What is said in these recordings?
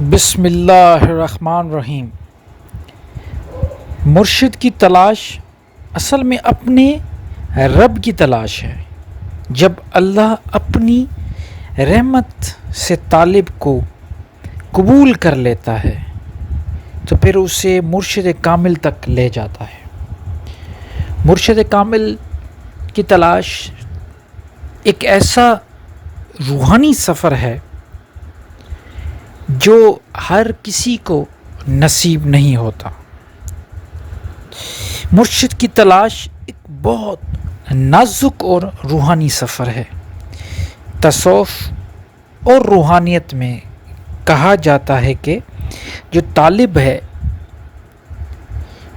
بسم اللہ الرحمن الرحیم۔ مرشد کی تلاش اصل میں اپنے رب کی تلاش ہے۔ جب اللہ اپنی رحمت سے طالب کو قبول کر لیتا ہے تو پھر اسے مرشد کامل تک لے جاتا ہے۔ مرشد کامل کی تلاش ایک ایسا روحانی سفر ہے جو ہر کسی کو نصیب نہیں ہوتا۔ مرشد کی تلاش ایک بہت نازک اور روحانی سفر ہے۔ تصوف اور روحانیت میں کہا جاتا ہے کہ جو طالب ہے،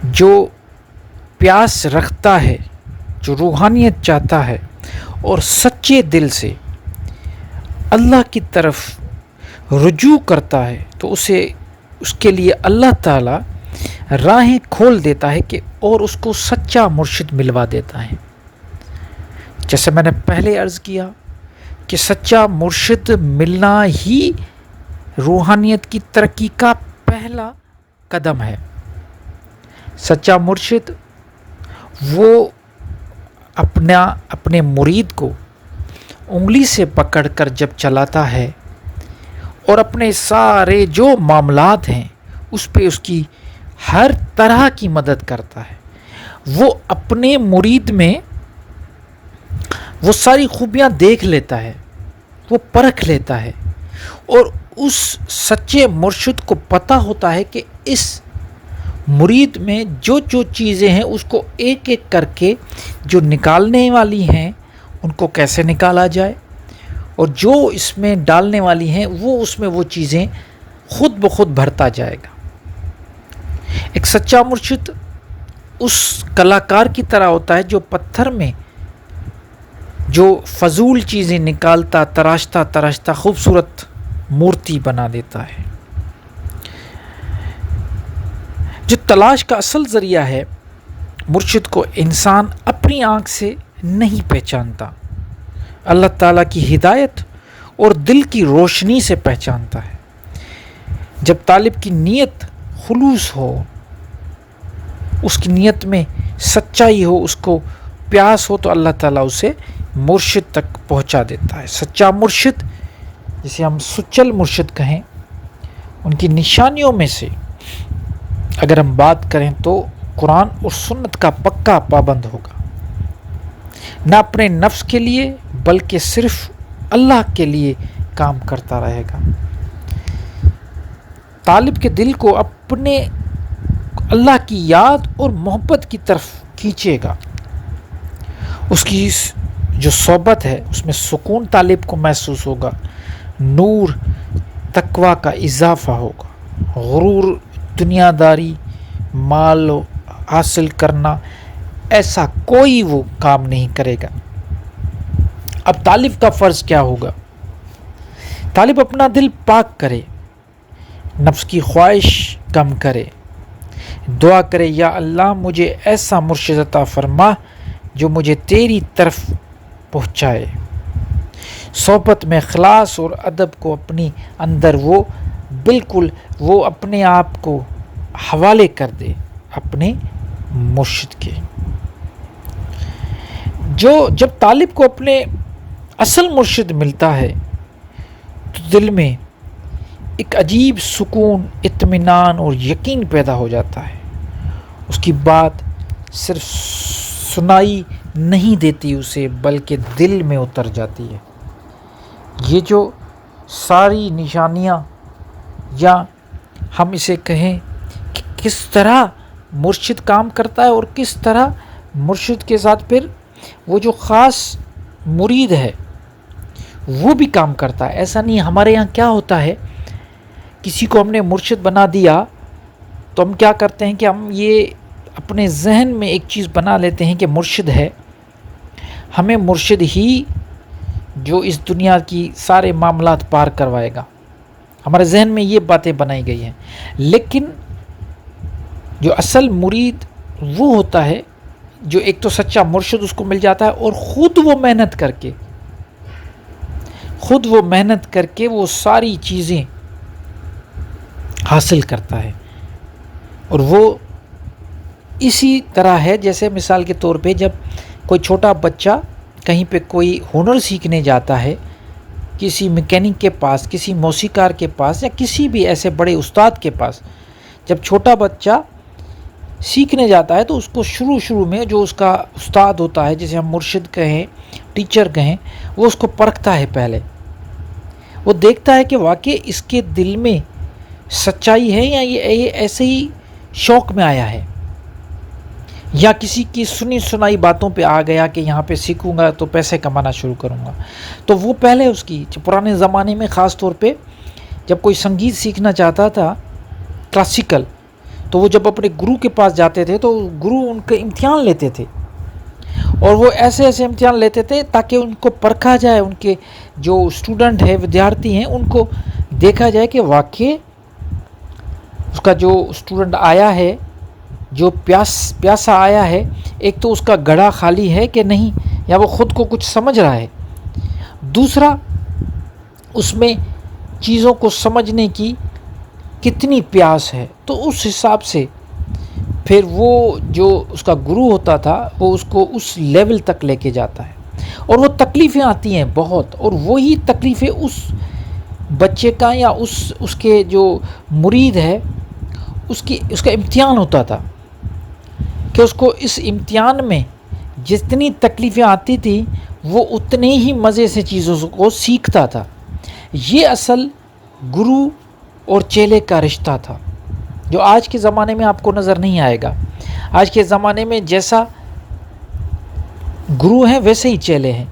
جو پیاس رکھتا ہے، جو روحانیت چاہتا ہے اور سچے دل سے اللہ کی طرف رجوع کرتا ہے تو اس کے لیے اللہ تعالیٰ راہیں کھول دیتا ہے کہ اور اس کو سچا مرشد ملوا دیتا ہے۔ جیسے میں نے پہلے عرض کیا کہ سچا مرشد ملنا ہی روحانیت کی ترقی کا پہلا قدم ہے۔ سچا مرشد وہ اپنے مرید کو انگلی سے پکڑ کر جب چلاتا ہے اور اپنے سارے جو معاملات ہیں اس پہ اس کی ہر طرح کی مدد کرتا ہے، وہ اپنے مرید میں وہ ساری خوبیاں دیکھ لیتا ہے، وہ پرکھ لیتا ہے اور اس سچے مرشد کو پتہ ہوتا ہے کہ اس مرید میں جو چیزیں ہیں اس کو ایک ایک کر کے جو نکالنے والی ہیں ان کو کیسے نکالا جائے، اور جو اس میں ڈالنے والی ہیں اس میں وہ چیزیں خود بخود بھرتا جائے گا۔ ایک سچا مرشد اس کلاکار کی طرح ہوتا ہے جو پتھر میں جو فضول چیزیں نکالتا تراشتا خوبصورت مورتی بنا دیتا ہے۔ جو تلاش کا اصل ذریعہ ہے، مرشد کو انسان اپنی آنکھ سے نہیں پہچانتا، اللہ تعالیٰ کی ہدایت اور دل کی روشنی سے پہچانتا ہے۔ جب طالب کی نیت خلوص ہو، اس کی نیت میں سچائی ہو، اس کو پیاس ہو، تو اللہ تعالیٰ اسے مرشد تک پہنچا دیتا ہے۔ سچا مرشد جسے ہم سچل مرشد کہیں، ان کی نشانیوں میں سے اگر ہم بات کریں تو قرآن اور سنت کا پکا پابند ہوگا، نہ اپنے نفس کے لیے بلکہ صرف اللہ کے لیے کام کرتا رہے گا۔ طالب کے دل کو اپنے اللہ کی یاد اور محبت کی طرف کھینچے گا۔ اس کی جو صحبت ہے اس میں سکون طالب کو محسوس ہوگا، نور تقوی کا اضافہ ہوگا، غرور، دنیا داری، مال حاصل کرنا، ایسا کوئی وہ کام نہیں کرے گا۔ اب طالب کا فرض کیا ہوگا؟ طالب اپنا دل پاک کرے، نفس کی خواہش کم کرے، دعا کرے، یا اللہ مجھے ایسا مرشد عطا فرما جو مجھے تیری طرف پہنچائے۔ صحبت میں اخلاص اور ادب کو اپنی اندر وہ اپنے آپ کو حوالے کر دے اپنے مرشد کے۔ جب طالب کو اپنے اصل مرشد ملتا ہے تو دل میں ایک عجیب سکون، اطمینان اور یقین پیدا ہو جاتا ہے۔ اس کی بات صرف سنائی نہیں دیتی اسے، بلکہ دل میں اتر جاتی ہے۔ یہ جو ساری نشانیاں، یا ہم اسے کہیں کہ کس طرح مرشد کام کرتا ہے اور کس طرح مرشد کے ساتھ پھر وہ جو خاص مرید ہے وہ بھی کام کرتا ہے۔ ایسا نہیں، ہمارے یہاں کیا ہوتا ہے، کسی کو ہم نے مرشد بنا دیا تو ہم کیا کرتے ہیں کہ ہم یہ اپنے ذہن میں ایک چیز بنا لیتے ہیں کہ مرشد ہے، ہمیں مرشد ہی جو اس دنیا کی سارے معاملات پار کروائے گا۔ ہمارے ذہن میں یہ باتیں بنائی گئی ہیں، لیکن جو اصل مرید وہ ہوتا ہے جو ایک تو سچا مرشد اس کو مل جاتا ہے اور خود وہ محنت کر کے وہ ساری چیزیں حاصل کرتا ہے. اور وہ اسی طرح ہے جیسے مثال کے طور پہ جب کوئی چھوٹا بچہ کہیں پہ کوئی ہنر سیکھنے جاتا ہے، کسی میکینک کے پاس، کسی موسیقار کے پاس، یا کسی بھی ایسے بڑے استاد کے پاس، جب چھوٹا بچہ سیکھنے جاتا ہے تو اس کو شروع میں جو اس کا استاد ہوتا ہے، جسے ہم مرشد کہیں، ٹیچر کہیں، وہ اس کو پرکھتا ہے. پہلے وہ دیکھتا ہے کہ واقعی اس کے دل میں سچائی ہے یا یہ ایسے ہی شوق میں آیا ہے، یا کسی کی سنی سنائی باتوں پہ آ گیا کہ یہاں پہ سیکھوں گا تو پیسے کمانا شروع کروں گا. تو وہ پہلے اس کی پرانے زمانے میں خاص طور پہ جب کوئی سنگیت سیکھنا چاہتا تھا کلاسیکل، تو وہ جب اپنے گرو کے پاس جاتے تھے تو گرو ان کے امتحان لیتے تھے، اور وہ ایسے امتحان لیتے تھے تاکہ ان کو پرکھا جائے، ان کے جو اسٹوڈنٹ ہیں، ودیارتھی ہیں، ان کو دیکھا جائے کہ واقعی اس کا جو اسٹوڈنٹ آیا ہے، جو پیاسا آیا ہے، ایک تو اس کا گڑھا خالی ہے کہ نہیں، یا وہ خود کو کچھ سمجھ رہا ہے، دوسرا اس میں چیزوں کو سمجھنے کی کتنی پیاس ہے. تو اس حساب سے پھر وہ جو اس کا گرو ہوتا تھا وہ اس کو اس لیول تک لے کے جاتا ہے. اور وہ تکلیفیں آتی ہیں بہت، اور وہی تکلیفیں اس بچے کا یا اس کے جو مرید ہے اس کا امتحان ہوتا تھا کہ اس کو اس امتحان میں جتنی تکلیفیں آتی تھی وہ اتنے ہی مزے سے چیزوں کو سیکھتا تھا. یہ اصل گرو اور چیلے کا رشتہ تھا، جو آج کے زمانے میں آپ کو نظر نہیں آئے گا. آج کے زمانے میں جیسا گرو ہیں ویسے ہی چیلے ہیں.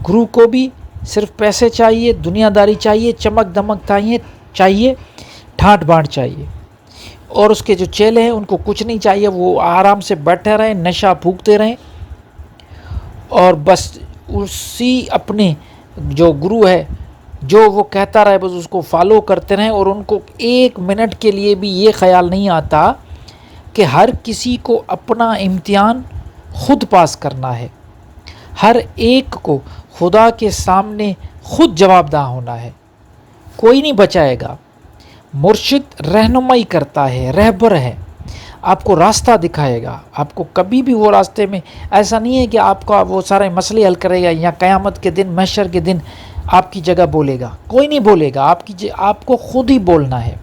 گرو کو بھی صرف پیسے چاہیے، دنیا داری چاہیے، چمک دمک چاہیے، ٹھاٹ بانٹ چاہیے. اور اس کے جو چیلے ہیں ان کو کچھ نہیں چاہیے، وہ آرام سے بیٹھے رہیں، نشہ پھونکتے رہیں، اور بس اسی اپنے جو گرو ہے جو وہ کہتا رہے بس اس کو فالو کرتے رہیں. اور ان کو ایک منٹ کے لیے بھی یہ خیال نہیں آتا کہ ہر کسی کو اپنا امتحان خود پاس کرنا ہے، ہر ایک کو خدا کے سامنے خود جواب دہ ہونا ہے. کوئی نہیں بچائے گا. مرشد رہنمائی کرتا ہے، رہبر ہے، آپ کو راستہ دکھائے گا. آپ کو کبھی بھی وہ راستے میں ایسا نہیں ہے کہ آپ کا وہ سارے مسئلے حل کرے گا یا قیامت کے دن، محشر کے دن آپ کی جگہ بولے گا. کوئی نہیں بولے گا، آپ کو خود ہی بولنا ہے.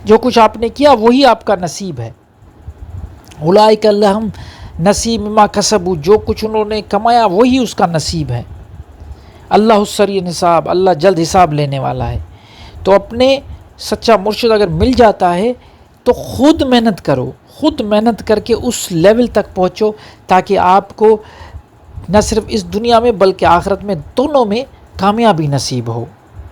جو کچھ آپ نے کیا وہی آپ کا نصیب ہے. اولئک لہم نصیب مما کسبوا، جو کچھ انہوں نے کمایا وہی اس کا نصیب ہے. اللہ السریع الحساب، اللہ جلد حساب لینے والا ہے. تو اپنے سچا مرشد اگر مل جاتا ہے تو خود محنت کرو، خود محنت کر کے اس لیول تک پہنچو تاکہ آپ کو نہ صرف اس دنیا میں بلکہ آخرت میں دونوں میں کامیابی نصیب ہو.